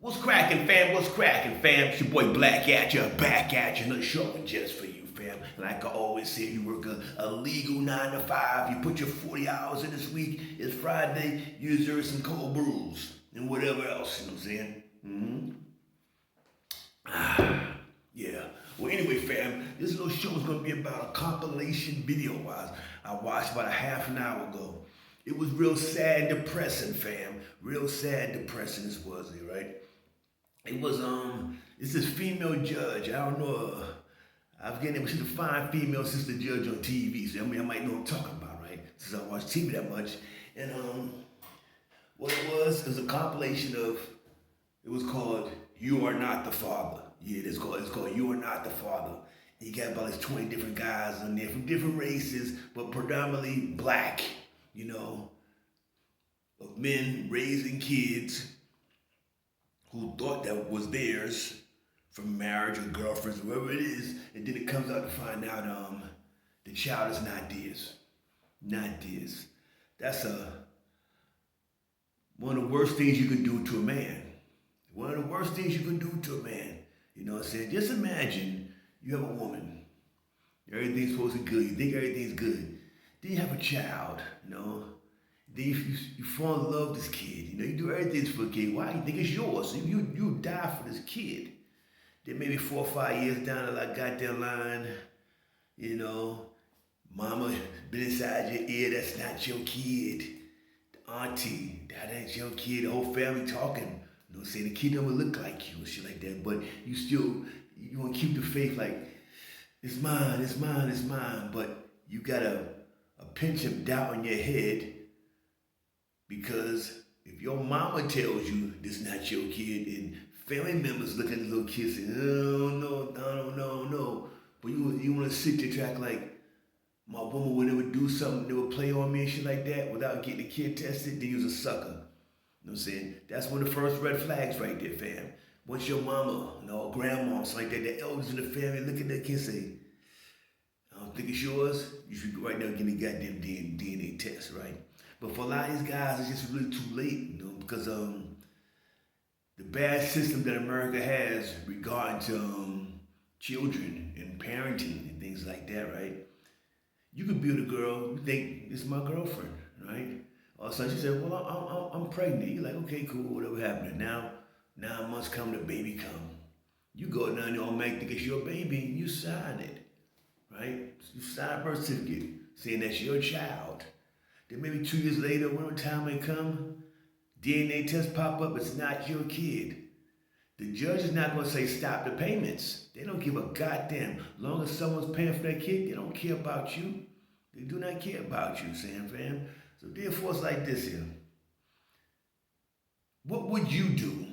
What's cracking, fam? What's cracking, fam? It's your boy Black at you, back at you, another show just for you, fam. Like I always say, you work a legal 9 to 5. You put your 40 hours in this week. It's Friday. You deserve some cold brews and whatever else. You know what I'm saying? Yeah. Well, anyway, fam, this little show is gonna be about a compilation video I watched about a half an hour ago. It was real sad, depressing, fam. Real sad, depressing. This was it, right? It was it's this female judge. I don't know. I've getting she's a fine female sister judge on TV. So I mean, I might know what I'm talking about, right? Since I watch TV that much. And what it was a compilation of. It was called "You Are Not the Father." Yeah, it's called "You Are Not the Father." And you got about like 20 different guys on there from different races, but predominantly black. You know, of men raising kids who thought that was theirs from marriage or girlfriends, whoever it is, and then it comes out to find out the child is not theirs. Not theirs. That's one of the worst things you can do to a man. One of the worst things you can do to a man. You know what I'm saying? Just imagine you have a woman. Everything's supposed to be good. You think everything's good. Then you have a child, you know. Then you fall in love with this kid. You know, you do everything for a kid. Why? You think it's yours. You die for this kid. Then maybe 4 or 5 years down the like goddamn line, you know, mama been inside your ear, that's not your kid. The auntie, that ain't your kid. The whole family talking. You know, saying the kid don't look like you and shit like that. But you want to keep the faith like, it's mine, it's mine, it's mine. But you got a pinch of doubt in your head because if your mama tells you this not your kid and family members look at the little kid saying, oh no, no, no, no. But you want to sit there track like my woman would never do something, they would play on me and shit like that without getting the kid tested, then you's a sucker. You know what I'm saying? That's one of the first red flags right there, fam. Once your mama, you know, grandma, something like that, the elders in the family look at that kid and say, I don't think it's yours, you should go right now and get a goddamn DNA test, right? But for a lot of these guys, it's just really too late, you know, because the bad system that America has regarding to children and parenting and things like that, right? You could be with a girl, you think it's my girlfriend, right? All of a sudden she said, well, I'm pregnant. You're like, okay, cool, whatever happened. Now, 9 months come, the baby come. You go down there, automatically think it's your baby, you sign it, right? You sign a birth certificate saying that's your child. Then maybe 2 years later, when the time may come, DNA test pop up, it's not your kid. The judge is not going to say stop the payments. They don't give a goddamn. Long as someone's paying for that kid, they don't care about you. They do not care about you, Sam fam. So therefore it's like this here. What would you do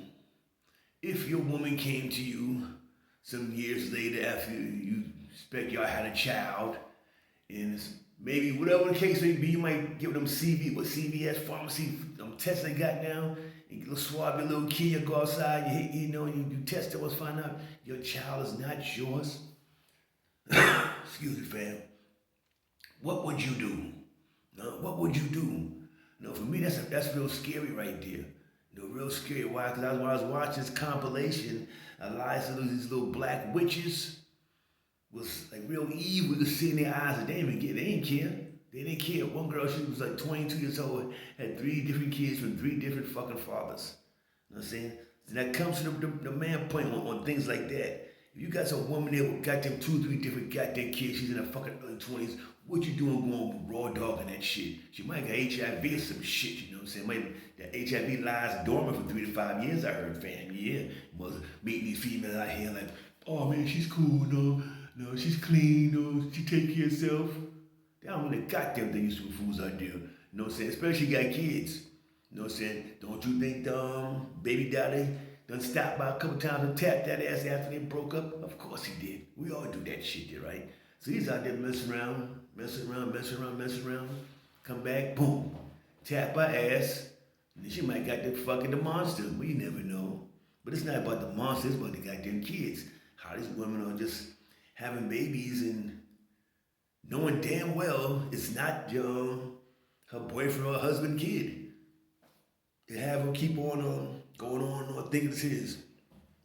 if your woman came to you some years later after you expect y'all had a child and it's maybe whatever the case may be, you might give them CVS pharmacy tests they got now. You swab your little kid, you go outside, you test it, find out your child is not yours. Excuse me, fam. What would you do? What would you do? For me, that's real scary right there. Real scary. Why? Because when I was watching this compilation, a lot of these little black witches was like real evil. You could see in their eyes that they didn't care. They didn't care. One girl, she was like 22 years old, had 3 different kids from 3 different fucking fathers. You know what I'm saying? So that comes to the man point on things like that. If you got some woman there with goddamn 2, 3 different goddamn kids, she's in her fucking early 20s, what you doing going raw dog and that shit? She might got HIV or some shit, you know what I'm saying? Might that HIV lies dormant for 3 to 5 years, I heard, fam. Yeah. Was meeting these females out here like, oh man, she's cool, no, she's clean, no, she take care of herself. They don't really goddamn thing you fools out there. You know what I'm saying? Especially got kids. You know what I'm saying? Don't you think the baby daddy done stopped by a couple times and tapped that ass after they broke up? Of course he did. We all do that shit, right? So he's out there messing around. Come back, boom. Tap her ass. And then she might got that fucking the monster. Well, you never know. But it's not about the monster, it's about the goddamn kids. How these women are just having babies and knowing damn well it's not her boyfriend or husband kid. They have her keep on going on thinking it's his.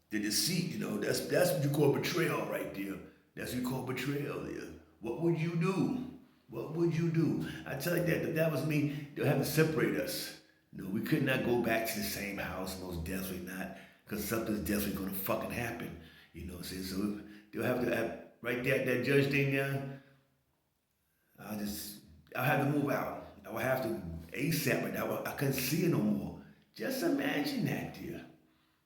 The deceit, that's what you call betrayal right there. That's what you call betrayal there. What would you do? What would you do? I tell you that if that was me, they'll have to separate us. We could not go back to the same house, most definitely not, because something's definitely gonna fucking happen. You know what I'm saying? So they'll have to have right there, that judge thing there. I'll have to move out. I will have to ASAP, but I couldn't see it no more. Just imagine that, dear.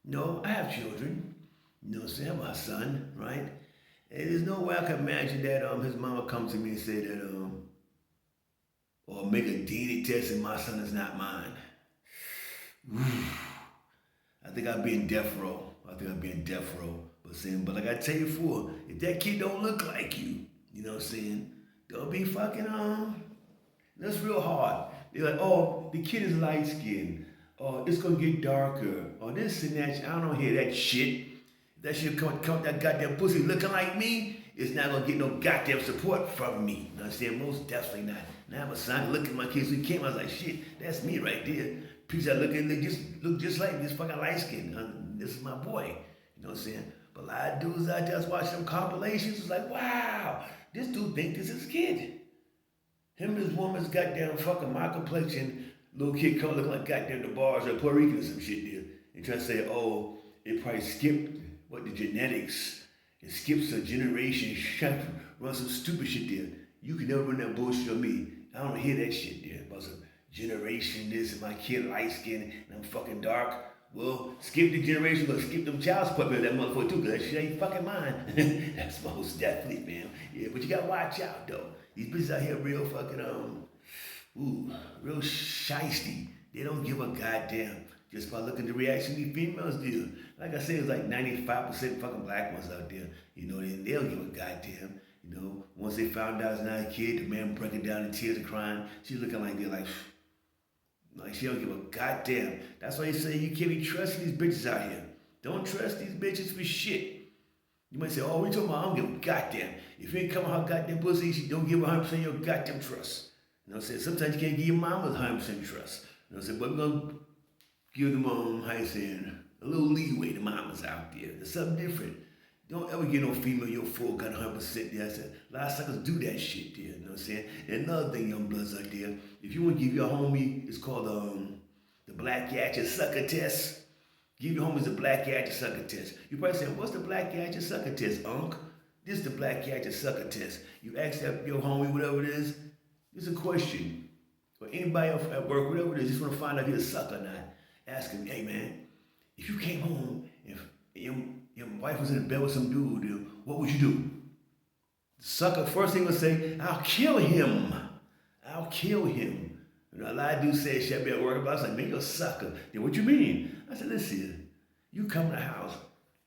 No, I have children. You know what I'm saying? My son, right? And there's no way I can imagine that his mama come to me and say that or make a DNA test and my son is not mine. I think I'd be in death row. But like I tell you before, if that kid don't look like you, you know what I'm saying? Don't be fucking that's real hard. They're like, oh, the kid is light skinned. Oh, it's gonna get darker. Or this and that. I don't hear that shit. If that shit come that goddamn pussy looking like me, it's not gonna get no goddamn support from me. You know what I'm saying? Most definitely not. Now I'm a son looking at my kids who came, I was like, shit, that's me right there. People that look just like this fucking light skin. This is my boy. You know what I'm saying? But a lot of dudes out there watching them compilations, it's like, wow, this dude think this is his kid. Him and his woman's goddamn fucking my complexion. Little kid come looking like goddamn the bars of Puerto Rican or some shit there. And try to say, oh, it probably skipped the genetics. It skips a generation, run some stupid shit there. You can never run that bullshit on me. I don't hear that shit there about some generation this and my kid light skin and I'm fucking dark. Well, skip the generation, but skip them child support bills, that motherfucker too, because that shit ain't fucking mine. That's most definitely, man. Yeah, but you gotta watch out though. These bitches out here real fucking, real shiesty. They don't give a goddamn just by looking at the reaction these females do. Like I said, it's like 95% fucking black ones out there. You know, they don't give a goddamn. You know, once they found out it's not a kid, the man breaking down in tears and crying. She's looking like they're like she don't give a goddamn. That's why they say you can't be trusting these bitches out here. Don't trust these bitches for shit. You might say, oh, we talking about I don't give a goddamn. If you ain't coming her goddamn pussy, she don't give 100% of your goddamn trust. You know what I'm saying? Sometimes you can't give your mama 100% trust. You know what I'm saying? But we're going to give them, how you saying, a little leeway to mamas out there. There's something different. Don't ever get no female your full got 100% there. I said, a lot of suckers do that shit there. You know what I'm saying? And another thing, young bloods out there, if you want to give your homie, it's called the Black Gadget Sucker Test. Give your homies the Black Gadget Sucker Test. You probably say, what's the Black Gadget Sucker Test, Unc? This is the Black Gadget Sucker Test. You ask that your homie, whatever it is, it's a question. Or anybody else at work, whatever it is, just want to find out if you're a sucker or not. Ask him, hey man, if you came home and your wife was in the bed with some dude, what would you do? The sucker, first thing would say, I'll kill him. I'll kill him. You know, a lot of dudes say shit be at work about. I was like, man, you're a sucker. Then what you mean? I said, listen, you come to the house,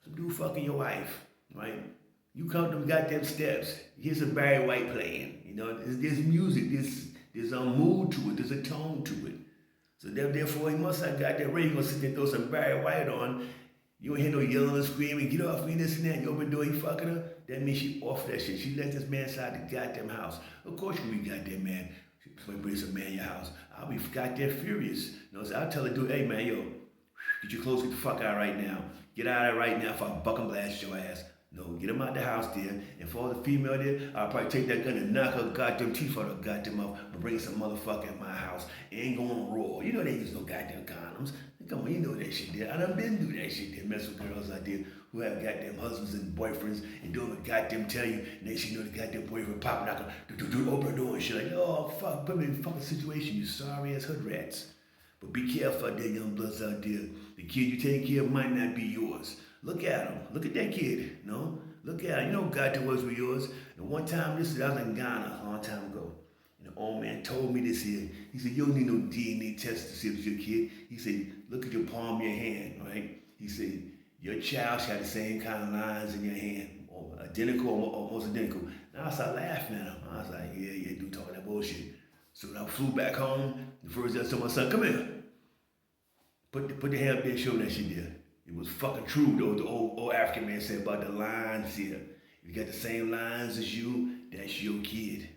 some dude fucking your wife, right? You come to them goddamn steps, here's some Barry White playing. You know, there's music, there's a mood to it, there's a tone to it. So therefore, he must have got that radio, gonna sit there and throw some Barry White on. You don't hear no yelling and screaming, get off me, this and that. You open the door, you fucking her. That means she off that shit. She let this man inside the goddamn house. Of course you be goddamn man. Somebody brings some man in your house. I'll be goddamn furious. You know, so I'll tell the dude, hey man, yo, get your clothes, get the fuck out right now. Get out of there right now if I buck and blast your ass. No, get him out the house there. And for all the female there, I'll probably take that gun and knock her goddamn teeth out of her goddamn mouth and bring some motherfucker in my house. It ain't going raw. You know they use no goddamn condoms. Come on, you know that shit there. I done been through that shit there. Mess with girls out there who have goddamn husbands and boyfriends and don't even goddamn tell you. And they see you know the goddamn boyfriend popping out, open the door and shit like, oh fuck, put me in a fucking situation, you sorry ass hood rats. But be careful out there, young bloods out there. The kid you take care of might not be yours. Look at him. Look at that kid. No? Look at him. You know goddamn was with yours. And one time, I was in Ghana a long time ago. And the old man told me this here. He said, you don't need no DNA test to see if it's your kid. He said, look at your palm of your hand, right? He said, your child should have the same kind of lines in your hand. Or identical, almost identical. And I started laughing at him. I was like, yeah, dude talking that bullshit. So when I flew back home, the first day I told my son, come here. Put the hand up there and show that shit there. It was fucking true though, the old African man said about the lines here. If you got the same lines as you, that's your kid.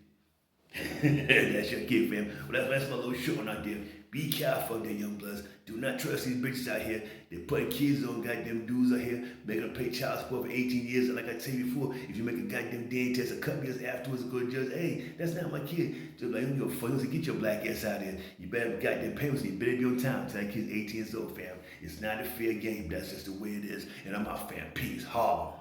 That's your kid, fam. Well, that's my little short out there. Be careful out there, young bloods. Do not trust these bitches out here. They're putting kids on goddamn dudes out here, making them pay child support for 18 years. And like I tell you before, if you make a goddamn DNA test a couple years afterwards, go to judge, hey, that's not my kid. Just like, you don't give a fuck. You get your black ass out of here. You better have goddamn payments. You better be on time. Till that kid's 18 years old, fam. It's not a fair game. That's just the way it is. And I'm out, fam. Peace. Harlem.